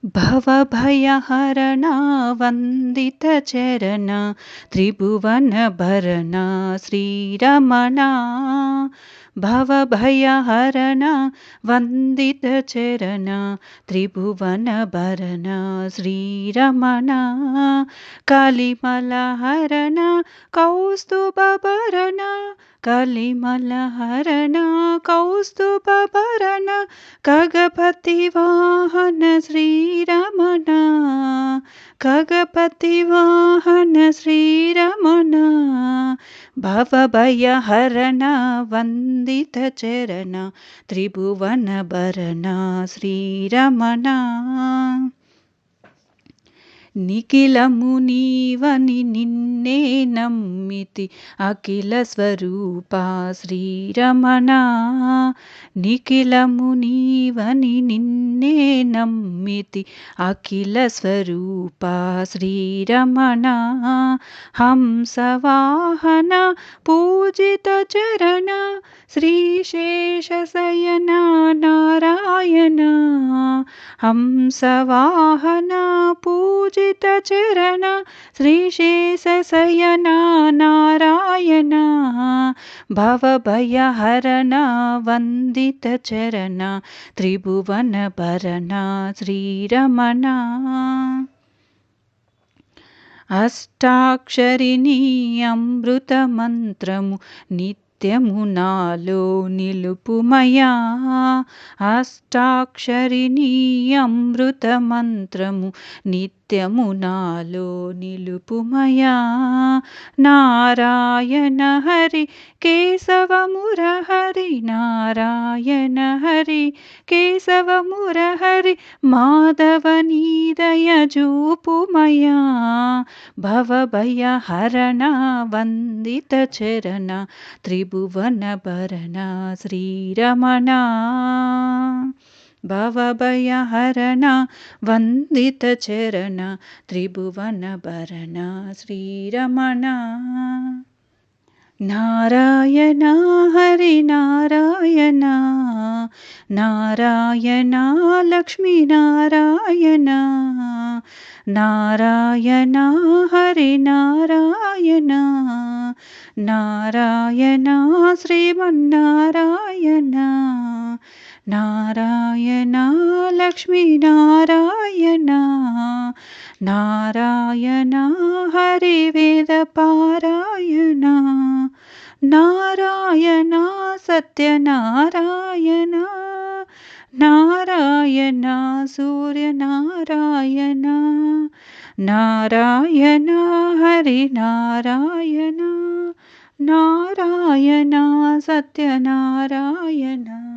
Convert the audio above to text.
भवभयहरणा वन्दितचरणा त्रिभुवनभरणा श्रीरमणा। भवभयहरणा वन्दितचरणा त्रिभुवनभरणा श्रीरमणा। कलिमलहरणा कौस्तुभभरणा कलिमलहरणा कौस्तुभभरणा खगपतिवाहन श्रीरमणा। खगपतिवाहन श्रीरमणा। भवभयहरणा वन्दितचरणा त्रिभुवनभरणा श्रीरमणा। నిఖిలము నీవని నిన్నే నమ్మితి అఖిల స్వరూపా శ్రీరమణ। నిఖిలము నీవని నిన్నే నమ్మితి అఖిల స్వరూపా శ్రీరమణ। హంసవాహన పూజిత చరణ శ్రీశేషశయన నారాయణ। హంసవాహన పూజిత చరణ శ్రీశేషశయన నారాయణ। భవభయహరణ వందిత చరణ త్రిభువనభరణ శ్రీరమణ। అష్టాక్షరిణి అమృతమంత్రము నిత్యము నాలో నిలుపుమయా। అష్టాక్షరిణి అమృతమంత్రము నిత్యము నాలో నిలుపుమయా। నారాయణ హరి కేశవ మురహరి నారాయణ హరి కేశవ మురహరి మాధవ నీదయ జూపుమయా। భవభయహరణ వందిత చరణ త్రిభువనభరణ శ్రీరమణ। భవభయహరణ వందిత చరణ త్రిభువనభరణ శ్రీరమణ। నారాయణ హరి నారాయణ నారాయణ లక్ష్మీ నారాయణ। నారాయణ హరి నారాయణ నారాయణ శ్రీమన్నారాయణ। నారాయణ లక్ష్మీ నారాయణ నారాయణ హరి వేద పారాయణ। నారాయణ సత్యనారాయణ నారాయణ సూర్యనారాయణ। నారాయణ హరి నారాయణ నారాయణ సత్యనారాయణ।